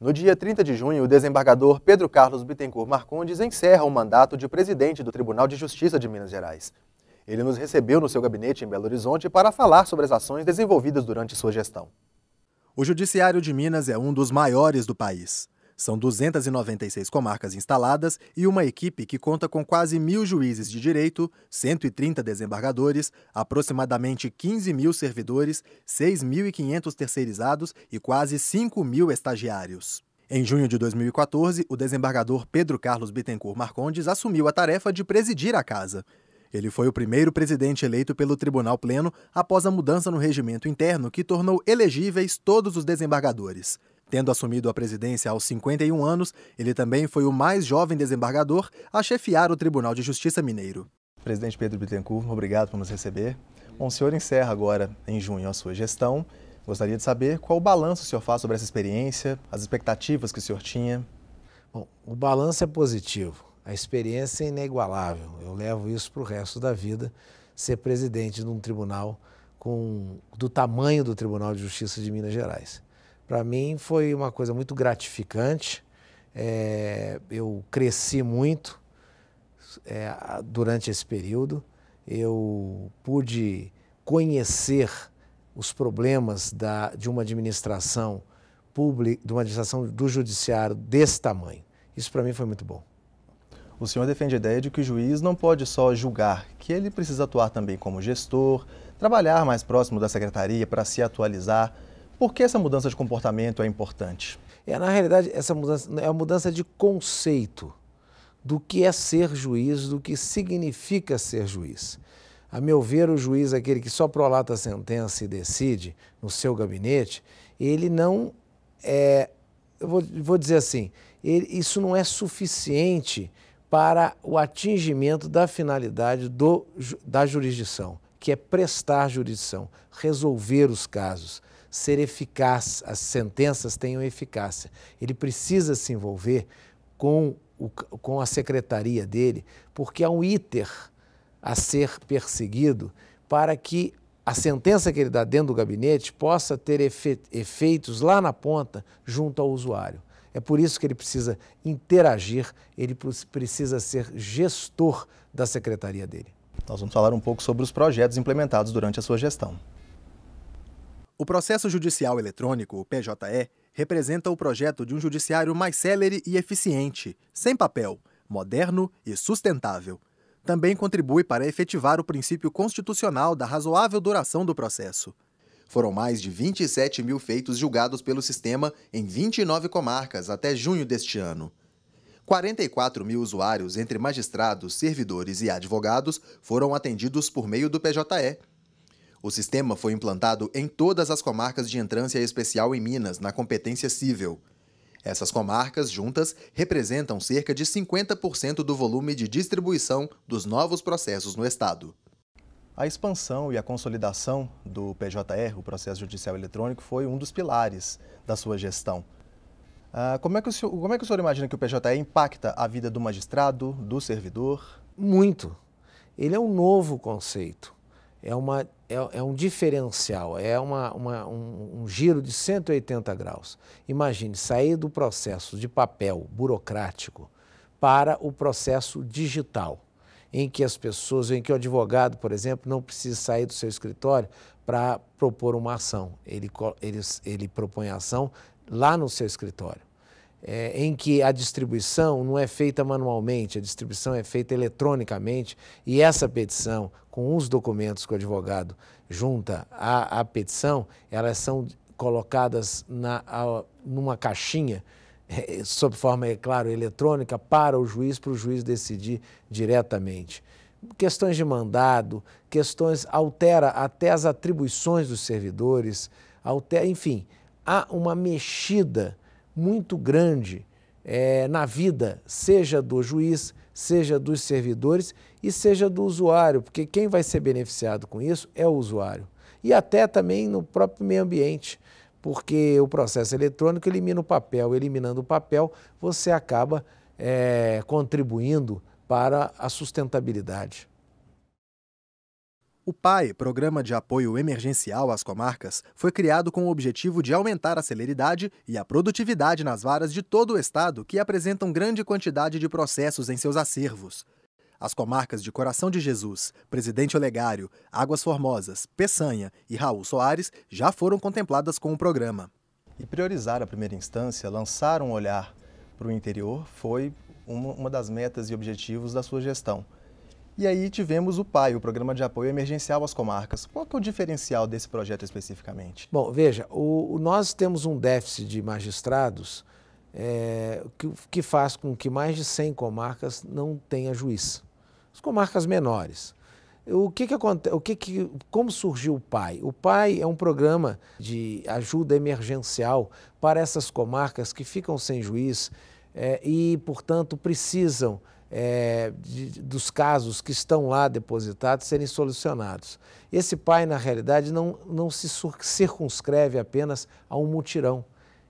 No dia 30 de junho, o desembargador Pedro Carlos Bittencourt Marcondes encerra o mandato de presidente do Tribunal de Justiça de Minas Gerais. Ele nos recebeu no seu gabinete em Belo Horizonte para falar sobre as ações desenvolvidas durante sua gestão. O Judiciário de Minas é um dos maiores do país. São 296 comarcas instaladas e uma equipe que conta com quase 1.000 juízes de direito, 130 desembargadores, aproximadamente 15.000 servidores, 6.500 terceirizados e quase 5.000 estagiários. Em junho de 2014, o desembargador Pedro Carlos Bittencourt Marcondes assumiu a tarefa de presidir a casa. Ele foi o primeiro presidente eleito pelo Tribunal Pleno após a mudança no regimento interno que tornou elegíveis todos os desembargadores. Tendo assumido a presidência aos 51 anos, ele também foi o mais jovem desembargador a chefiar o Tribunal de Justiça Mineiro. Presidente Pedro Bittencourt, obrigado por nos receber. Bom, o senhor encerra agora, em junho, a sua gestão. Gostaria de saber qual o balanço o senhor faz sobre essa experiência, as expectativas que o senhor tinha. Bom, o balanço é positivo, a experiência é inigualável. Eu levo isso para o resto da vida, ser presidente de um tribunal do tamanho do Tribunal de Justiça de Minas Gerais. Para mim foi uma coisa muito gratificante, eu cresci muito durante esse período, eu pude conhecer os problemas de uma administração pública, de uma administração do judiciário desse tamanho. Isso para mim foi muito bom. O senhor defende a ideia de que o juiz não pode só julgar, que ele precisa atuar também como gestor, trabalhar mais próximo da secretaria para se atualizar. Por que essa mudança de comportamento é importante? Na realidade, essa mudança é uma mudança de conceito do que é ser juiz, do que significa ser juiz. A meu ver, o juiz, aquele que só prolata a sentença e decide no seu gabinete, ele não eu vou dizer assim, isso não é suficiente para o atingimento da finalidade da jurisdição, que é prestar jurisdição, resolver os casos, ser eficaz, as sentenças tenham eficácia. Ele precisa se envolver com a secretaria dele, porque há um iter a ser perseguido para que a sentença que ele dá dentro do gabinete possa ter efeitos lá na ponta junto ao usuário. É por isso que ele precisa interagir, ele precisa ser gestor da secretaria dele. Nós vamos falar um pouco sobre os projetos implementados durante a sua gestão. O processo judicial eletrônico, o PJE, representa o projeto de um judiciário mais célere e eficiente, sem papel, moderno e sustentável. Também contribui para efetivar o princípio constitucional da razoável duração do processo. Foram mais de 27.000 feitos julgados pelo sistema em 29 comarcas até junho deste ano. 44.000 usuários, entre magistrados, servidores e advogados, foram atendidos por meio do PJE. O sistema foi implantado em todas as comarcas de entrância especial em Minas, na competência cível. Essas comarcas, juntas, representam cerca de 50% do volume de distribuição dos novos processos no Estado. A expansão e a consolidação do PJE, o processo judicial eletrônico, foi um dos pilares da sua gestão. Como é que o senhor imagina que o PJE impacta a vida do magistrado, do servidor? Muito. Ele é um novo conceito. É um diferencial, um giro de 180 graus. Imagine sair do processo de papel burocrático para o processo digital, em que o advogado, por exemplo, não precisa sair do seu escritório para propor uma ação. Ele propõe a ação lá no seu escritório. Em que a distribuição não é feita manualmente, a distribuição é feita eletronicamente e essa petição, com os documentos que o advogado junta à petição, elas são colocadas numa caixinha, sob forma, é claro, eletrônica, para o juiz decidir diretamente. Questões de mandado, altera até as atribuições dos servidores, enfim, há uma mexida muito grande na vida, seja do juiz, seja dos servidores e seja do usuário, porque quem vai ser beneficiado com isso é o usuário. E até também no próprio meio ambiente, porque o processo eletrônico elimina o papel, eliminando o papel, você acaba contribuindo para a sustentabilidade. O PAE, Programa de Apoio Emergencial às Comarcas, foi criado com o objetivo de aumentar a celeridade e a produtividade nas varas de todo o estado que apresentam grande quantidade de processos em seus acervos. As comarcas de Coração de Jesus, Presidente Olegário, Águas Formosas, Peçanha e Raul Soares já foram contempladas com o programa. E priorizar a primeira instância, lançar um olhar para o interior, foi uma das metas e objetivos da sua gestão. E aí tivemos o PAE, o Programa de Apoio Emergencial às Comarcas. Qual que é o diferencial desse projeto especificamente? Bom, veja, nós temos um déficit de magistrados que faz com que mais de 100 comarcas não tenha juiz. As comarcas menores. Como surgiu o PAE? O PAE é um programa de ajuda emergencial para essas comarcas que ficam sem juiz e, portanto, precisam dos casos que estão lá depositados serem solucionados. Esse PAE, na realidade, não se circunscreve apenas a um mutirão.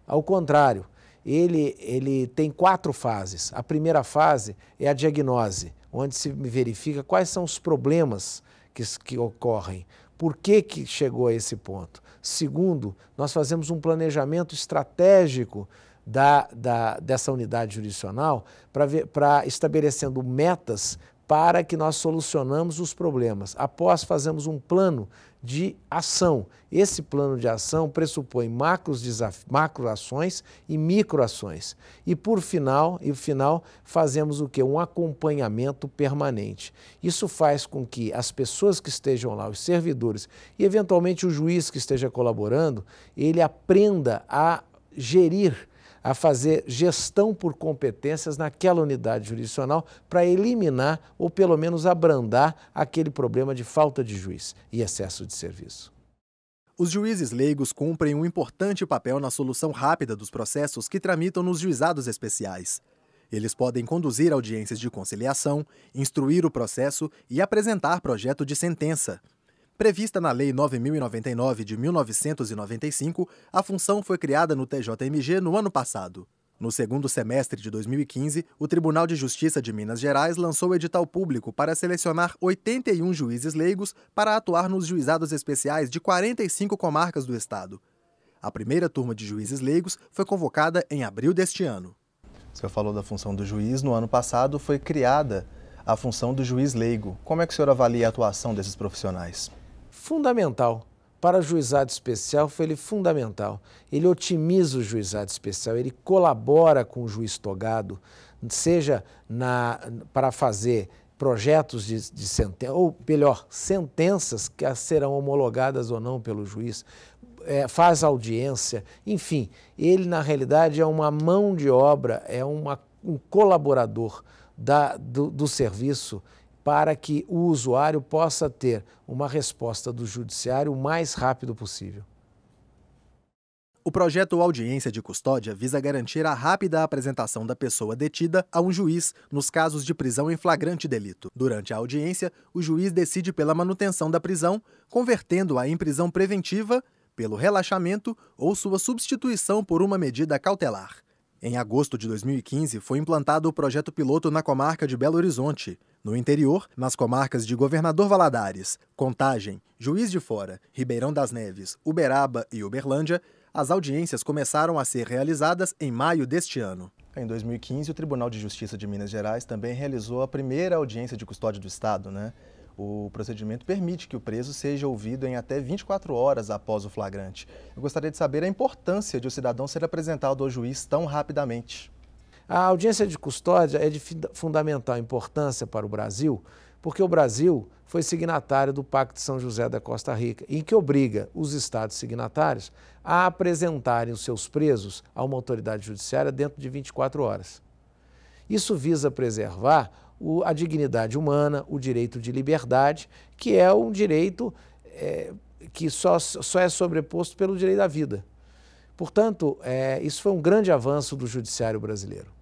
Ao contrário, ele tem 4 fases. A primeira fase é a diagnose, onde se verifica quais são os problemas que ocorrem, por que chegou a esse ponto. Segundo, nós fazemos um planejamento estratégico dessa unidade jurisdicional para estabelecendo metas para que nós solucionamos os problemas. Após, fazemos um plano de ação. Esse plano de ação pressupõe macroações e microações. E por final, fazemos o quê? Um acompanhamento permanente. Isso faz com que as pessoas que estejam lá, os servidores e eventualmente o juiz que esteja colaborando, ele aprenda a gerir, a fazer gestão por competências naquela unidade jurisdicional para eliminar ou pelo menos abrandar aquele problema de falta de juiz e excesso de serviço. Os juízes leigos cumprem um importante papel na solução rápida dos processos que tramitam nos juizados especiais. Eles podem conduzir audiências de conciliação, instruir o processo e apresentar projeto de sentença. Prevista na Lei 9.099 de 1995, a função foi criada no TJMG no ano passado. No segundo semestre de 2015, o Tribunal de Justiça de Minas Gerais lançou edital público para selecionar 81 juízes leigos para atuar nos juizados especiais de 45 comarcas do estado. A primeira turma de juízes leigos foi convocada em abril deste ano. O senhor falou da função do juiz. No ano passado foi criada a função do juiz leigo. Como é que o senhor avalia a atuação desses profissionais? Fundamental. Para o juizado especial foi fundamental. Ele otimiza o juizado especial, ele colabora com o juiz togado, seja para fazer projetos de sentença, ou melhor, sentenças que serão homologadas ou não pelo juiz, faz audiência, enfim, ele na realidade é uma mão de obra, é um colaborador do serviço, para que o usuário possa ter uma resposta do judiciário o mais rápido possível. O projeto Audiência de Custódia visa garantir a rápida apresentação da pessoa detida a um juiz nos casos de prisão em flagrante delito. Durante a audiência, o juiz decide pela manutenção da prisão, convertendo-a em prisão preventiva, pelo relaxamento ou sua substituição por uma medida cautelar. Em agosto de 2015, foi implantado o projeto piloto na comarca de Belo Horizonte. No interior, nas comarcas de Governador Valadares, Contagem, Juiz de Fora, Ribeirão das Neves, Uberaba e Uberlândia, as audiências começaram a ser realizadas em maio deste ano. Em 2015, o Tribunal de Justiça de Minas Gerais também realizou a primeira audiência de custódia do Estado, né? O procedimento permite que o preso seja ouvido em até 24 horas após o flagrante. Eu gostaria de saber a importância de o cidadão ser apresentado ao juiz tão rapidamente. A audiência de custódia é de fundamental importância para o Brasil, porque o Brasil foi signatário do Pacto de São José da Costa Rica, em que obriga os estados signatários a apresentarem os seus presos a uma autoridade judiciária dentro de 24 horas. Isso visa preservar a dignidade humana, o direito de liberdade, que é um direito que só é sobreposto pelo direito à vida. Portanto, isso foi um grande avanço do judiciário brasileiro.